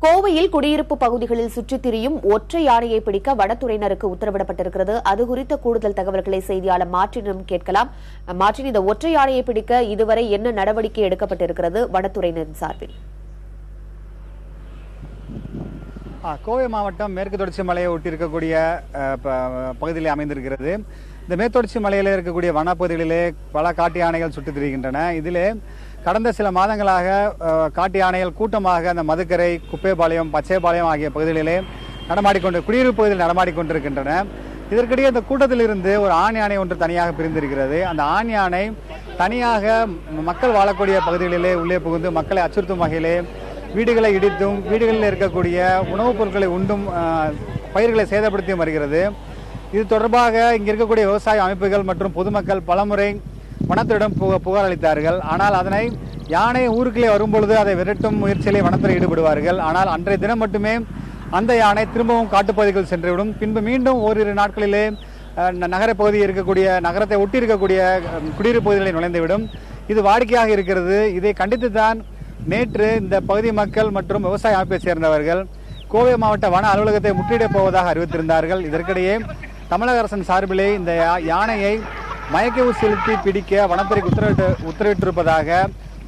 கோவையில் குடியிருப்பு பகுதிகளில் சுற்றித் திரியும் ஒற்றை யானையை பிடிக்க வனத்துறையினருக்கு உத்தரவிடப்பட்டிருக்கிறது. அது குறித்த கூடுதல் தகவல்களை செய்தியாளர் மார்டினிடம் கேட்கலாம். மார்டின், இந்த ஒற்றை யானையை பிடிக்க இதுவரை என்ன நடவடிக்கை எடுக்கப்பட்டிருக்கிறது வனத்துறையினரின் சார்பில்? கோவை மாவட்டம் மேற்கு தொடர்ச்சி மலையை ஒட்டி இருக்கக்கூடிய பகுதியில் அமைந்திருக்கிறது. இந்த மேற்கு தொடர்ச்சி மலையில் இருக்கக்கூடிய வனப்பகுதிகளிலே பல காட்டு யானைகள் சுற்றித் திரிகின்றன. இதிலே கடந்த சில மாதங்களாக காட்டு யானைகள் கூட்டமாக அந்த மதுக்கரை, குப்பைபாளையம், பச்சைபாளையம் ஆகிய பகுதிகளிலே குடியிருப்பு பகுதியில் நடமாடிக்கொண்டிருக்கின்றன. இதற்கிடையே இந்த கூட்டத்தில் இருந்து ஒரு ஆண் யானை ஒன்று தனியாக பிரிந்திருக்கிறது. அந்த ஆண் யானை தனியாக மக்கள் வாழக்கூடிய பகுதிகளிலே உள்ளே புகுந்து மக்களை அச்சுறுத்தும் வகையிலே வீடுகளை இடித்தும் வீடுகளில் இருக்கக்கூடிய உணவுப் பொருட்களை உண்டும் பயிர்களை சேதப்படுத்தியும் வருகிறது. இது தொடர்பாக இங்கே இருக்கக்கூடிய விவசாய அமைப்புகள் மற்றும் பொதுமக்கள் பலமுறை வனத்துறையிடம் புகார் அளித்தார்கள். ஆனால் அதனை யானை ஊருக்குள்ளே வரும்பொழுது அதை விரட்டும் முயற்சியிலே வனத்துறை ஈடுபடுவார்கள். ஆனால் அன்றைய தினம் மட்டுமே அந்த யானை திரும்பவும் காட்டுப்பகுதிகள் சென்றுவிடும். பின்பு மீண்டும் ஓரிரு நாட்களிலே நகரப்பகுதியில் இருக்கக்கூடிய நகரத்தை ஒட்டி இருக்கக்கூடிய குடியிருப்பு பகுதிகளை நுழைந்துவிடும். இது வாடிக்கையாக இருக்கிறது. இதை கண்டித்துத்தான் நேற்று இந்த பகுதி மக்கள் மற்றும் விவசாய அமைப்பை சேர்ந்தவர்கள் கோவை மாவட்ட வன அலுவலகத்தை முற்றிடப் போவதாக அறிவித்திருந்தார்கள். இதற்கிடையே தமிழக அரசின் சார்பிலே இந்த யானையை மயக்க ஊசி செலுத்தி பிடிக்க வனத்துறைக்கு உத்தரவிட்டிருப்பதாக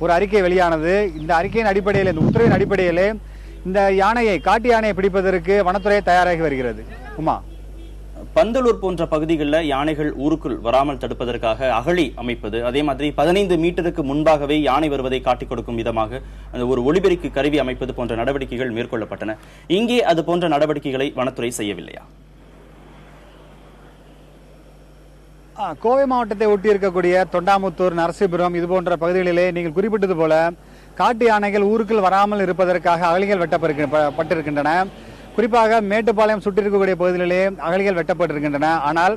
ஒரு அறிக்கை வெளியானது. இந்த அறிக்கையின் அடிப்படையில், இந்த உத்தரவின் அடிப்படையிலே இந்த காட்டு யானையை பிடிப்பதற்கு வனத்துறை தயாராகி வருகிறது. உமா, பந்தலூர் போன்ற பகுதிகளில் யானைகள் ஊருக்குள் வராமல் தடுப்பதற்காக அகழி அமைப்பது, அதே மாதிரி 15 மீட்டருக்கு முன்பாகவே யானை வருவதை காட்டிக் கொடுக்கும் விதமாக அந்த ஒரு ஒலிபெருக்கி கருவி அமைப்பது போன்ற நடவடிக்கைகள் மேற்கொள்ளப்பட்டன. இங்கே அது போன்ற நடவடிக்கைகளை வனத்துறை செய்யவில்லையா? கோவை மாவட்டத்தை ஒட்டி இருக்கக்கூடிய தொண்டாமுத்தூர், நரசிபுரம் இது போன்ற பகுதிகளிலே நீங்கள் குறிப்பிட்டது போல காட்டு யானைகள் ஊருக்குள் வராமல் இருப்பதற்காக அகழிகள் வெட்டப்பட்டிருக்கின்றன. குறிப்பாக மேட்டுப்பாளையம் சுற்றி இருக்கக்கூடிய பகுதிகளிலே அகழிகள் வெட்டப்பட்டிருக்கின்றன. ஆனால்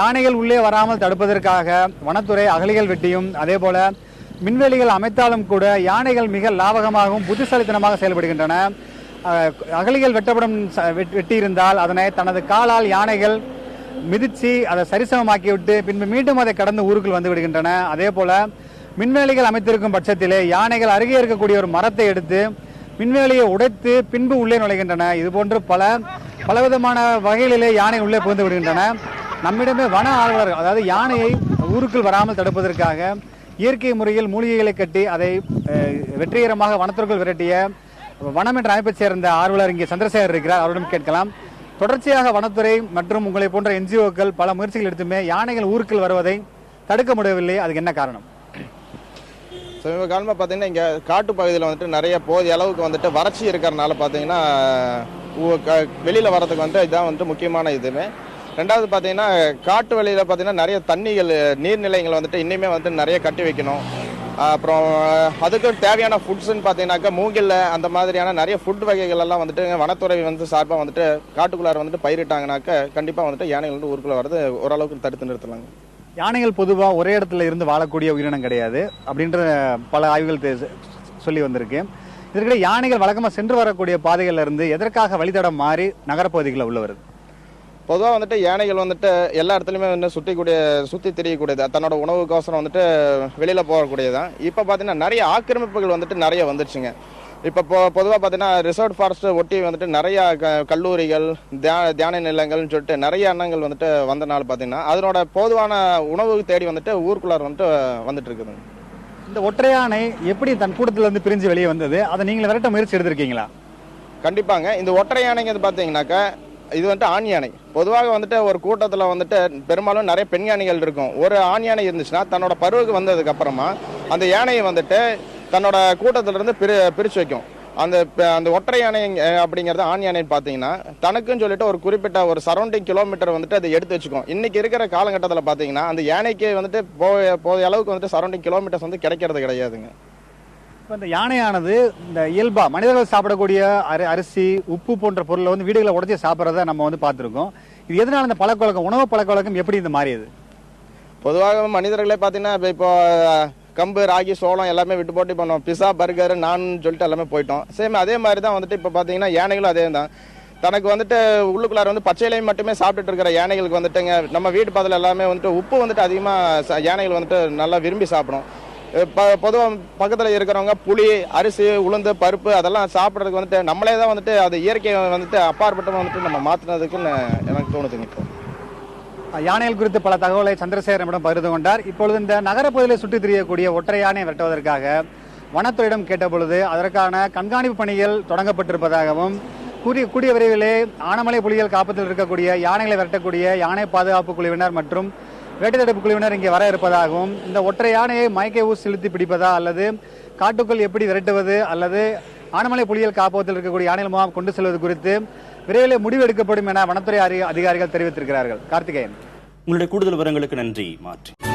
யானைகள் உள்ளே வராமல் தடுப்பதற்காக வனத்துறை அகழிகள் வெட்டியும் அதே போல மின்வெளிகள் அமைத்தாலும் கூட யானைகள் மிக லாபகமாகவும் புத்திசாலித்தனமாக செயல்படுகின்றன. அகழிகள் வெட்டியிருந்தால் அதனை தனது காலால் யானைகள் மிதிச்சு அதை சரிசமமாக்கிவிட்டு பின்பு மீண்டும் அதை கடந்து ஊருக்குள் வந்து விடுகின்றன. அதே போல மின்வேலிகள் அமைத்திருக்கும் பட்சத்திலே யானைகள் அருகே இருக்கக்கூடிய ஒரு மரத்தை எடுத்து மின்வேலியை உடைத்து பின்பு உள்ளே நுழைகின்றன. இது போன்று பலவிதமான வகைகளிலே யானை உள்ளே புகுந்து விடுகின்றன. நம்மிடமே வன ஆர்வலர்கள், அதாவது யானையை ஊருக்குள் வராமல் தடுப்பதற்காக இயற்கை முறையில் மூலிகைகளை கட்டி அதை வெற்றிகரமாக வனத்திற்குள் விரட்டிய வனம் என்ற அமைப்பை சேர்ந்த ஆர்வலர் இங்கே சந்திரசேகர் இருக்கிறார். அவரிடம் கேட்கலாம். தொடர்ச்சியாக வனத்துறை மற்றும் உங்களை போன்ற என்ஜிஓக்கள் பல முயற்சிகள் எடுத்துமே யானைகள் ஊருக்குள் வருவதை தடுக்க முடியவில்லை. அதுக்கு என்ன காரணம்? சமீப காலமாக பார்த்தீங்கன்னா இங்கே காட்டு பகுதியில் வந்துட்டு நிறைய போதிய அளவுக்கு வந்துட்டு வறட்சி இருக்கிறதுனால பார்த்தீங்கன்னா வெளியில் வரதுக்கு வந்து இதுதான் வந்துட்டு முக்கியமான இதுவுமே. ரெண்டாவது பார்த்தீங்கன்னா காட்டு வெளியில் பார்த்தீங்கன்னா நிறைய நீர்நிலைகள் வந்துட்டு இன்னுமே வந்துட்டு நிறைய கட்டி வைக்கணும். அப்புறம் அதுக்கு தேவையான ஃபுட்ஸ்ன்னு பார்த்தீங்கன்னாக்கா மூங்கில் அந்த மாதிரியான நிறைய ஃபுட் வகைகள் எல்லாம் வந்துட்டு வனத்துறை வந்து சார்பாக வந்துட்டு காட்டுக்குள்ளார வந்துட்டு பயிரிட்டாங்கனாக்கா கண்டிப்பாக வந்துட்டு யானைகள் வந்து ஊருக்குள்ள வரது ஓரளவுக்கு தடுத்து நிறுத்தலாங்க. யானைகள் பொதுவாக ஒரே இடத்துல இருந்து வாழக்கூடிய உயிரினம் கிடையாது அப்படின்ற பல ஆய்வுகள் சொல்லி வந்திருக்கு. இதற்கிடையே யானைகள் வழக்கமாக சென்று வரக்கூடிய பாதைகள்ல இருந்து எதற்காக வழித்தடம் மாறி நகரப்பகுதிகளில் உள்ள வருது? பொதுவாக வந்துட்டு யானைகள் வந்துட்டு எல்லா இடத்துலையுமே வந்து சுற்றி தெரியக்கூடியது, தன்னோட உணவுக்கோசரம் வந்துட்டு வெளியில் போகக்கூடியதான். இப்போ பார்த்தீங்கன்னா நிறைய ஆக்கிரமிப்புகள் வந்துட்டு நிறைய வந்துடுச்சுங்க. இப்போ பொதுவாக பார்த்தீங்கன்னா ரிசர்வ் ஃபாரஸ்ட் ஒட்டி வந்துட்டு நிறைய கல்லூரிகள், தியான நிலங்கள்னு சொல்லிட்டு நிறைய எண்ணங்கள் வந்துட்டு வந்தனால பார்த்தீங்கன்னா அதனோட பொதுவான உணவு தேடி வந்துட்டு ஊருக்குள்ளார் வந்துட்டு இருக்குதுங்க. இந்த ஒற்றை யானை எப்படி தன் கூட்டத்தில் இருந்து பிரிஞ்சு வெளியே வந்தது? அதை நீங்கள் விரட்ட முயற்சி எடுத்திருக்கீங்களா? கண்டிப்பாங்க. இந்த ஒற்றை யானைங்க பார்த்தீங்கன்னாக்கா இது வந்துட்டு ஆண் யானை. பொதுவாக வந்துட்டு ஒரு கூட்டத்தில் வந்துட்டு பெரும்பாலும் நிறைய பெண் யானைகள் இருக்கும். ஒரு ஆண் யானை இருந்துச்சுன்னா தன்னோட பருவுக்கு வந்ததுக்கு அப்புறமா அந்த யானையை வந்துட்டு தன்னோட கூட்டத்திலிருந்து பிரிச்சு வைக்கும். அந்த ஒற்றை யானை அப்படிங்கிறது ஆண் யானைன்னு பார்த்தீங்கன்னா தனக்குன்னு சொல்லிட்டு ஒரு குறிப்பிட்ட ஒரு சரௌண்டிங் கிலோமீட்டர் வந்துட்டு அதை எடுத்து வச்சுக்கும். இன்னைக்கு இருக்கிற காலகட்டத்தில் பார்த்தீங்கன்னா அந்த யானைக்கு வந்துட்டு போதிய அளவுக்கு வந்துட்டு சரௌண்டிங் கிலோமீட்டர்ஸ் வந்து கிடைக்கிறது கிடையாதுங்க. இப்போ இந்த யானையானது இந்த இயல்பா மனிதர்கள் சாப்பிடக்கூடிய அரிசி, உப்பு போன்ற பொருளை வந்து வீடுகளை உடைச்சி சாப்பிட்றத நம்ம வந்து பார்த்துருக்கோம். இது எதனால இந்த பழக்கவழக்கம், உணவு பழக்கவழக்கம் எப்படி இந்த மாறியது? பொதுவாக மனிதர்களே பார்த்தீங்கன்னா இப்போ கம்பு, ராகி, சோளம் எல்லாமே விட்டு போட்டு பண்ணோம். பிஸா, பர்கர், நான் சொல்லிட்டு எல்லாமே போயிட்டோம். சேம் அதே மாதிரி தான் வந்துட்டு இப்போ பார்த்தீங்கன்னா யானைகளும் அதே தான். தனக்கு வந்துட்டு உள்ளுக்குள்ளார வந்து பச்சையிலையும் மட்டுமே சாப்பிட்டுட்டு இருக்கிற யானைகளுக்கு வந்துட்டுங்க நம்ம வீட்டு பக்கத்தில் எல்லாமே வந்துட்டு உப்பு வந்துட்டு அதிகமாக யானைகள் வந்துட்டு நல்லா விரும்பி சாப்பிடும். பொதுவாக பக்கத்தில் இருக்கிறவங்க புளி, அரிசி, உளுந்து, பருப்பு அதெல்லாம் சாப்பிட்றதுக்கு வந்துட்டு நம்மளே தான் வந்துட்டு அது இயற்கையை வந்துட்டு அப்பாற்பட்டு வந்துட்டு நம்ம மாற்றினதுக்குன்னு எனக்கு தோணுதுங்க. இப்போ யானைகள் குறித்து பல தகவலை சந்திரசேகரனிடம் பகிர்ந்து கொண்டார். இப்பொழுது இந்த நகரப்பகுதியில் சுற்றித் திரியக்கூடிய ஒற்றை யானையை விரட்டுவதற்காக வனத்துறையிடம் கேட்டபொழுது அதற்கான கண்காணிப்பு பணிகள் தொடங்கப்பட்டிருப்பதாகவும் கூடிய விரைவிலே ஆனமலை புலிகள் காப்பகத்தில் இருக்கக்கூடிய யானைகளை விரட்டக்கூடிய யானை பாதுகாப்பு குழுவினர் மற்றும் வேட்டை தடுப்பு குழுவினர் இங்கே வர இருப்பதாகவும் இந்த ஒற்றை யானையை மயக்க ஊசி செலுத்தி பிடிப்பதா அல்லது காட்டுக்குள் எப்படி விரட்டுவது அல்லது ஆனமலை புலிகள் காப்பகத்தில் இருக்கக்கூடிய யானைகள் மூலம் கொண்டு செல்வது குறித்து விரைவில் முடிவு எடுக்கப்படும் என வனத்துறை அதிகாரிகள் தெரிவித்திருக்கிறார்கள். கார்த்திகேயன், உங்களுடைய கூடுதல் விவரங்களுக்கு நன்றி. மாற்றி